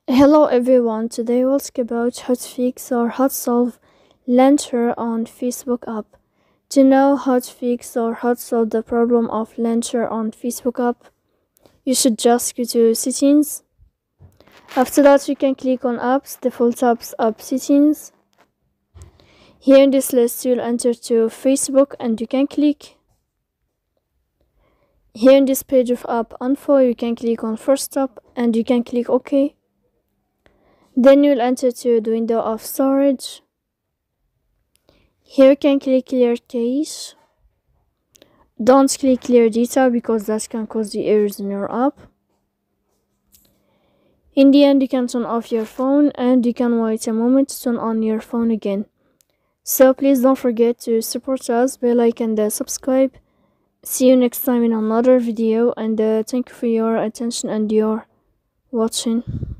Hello everyone, today we'll talk about how to fix or how to solve launcher on Facebook app. To know how to fix or how to solve the problem of launcher on Facebook app, you should just go to settings. After that, you can click on apps, default apps, app settings. Here in this list, you'll enter to Facebook and you can click. Here in this page of app info, you can click on first app and you can click OK. Then you'll enter to the window of storage. Here you can click clear cache. Don't click clear data because that can cause the errors in your app. In the end, you can turn off your phone and you can wait a moment to turn on your phone again. So please don't forget to support us by like and subscribe. See you next time in another video, and thank you for your attention and your watching.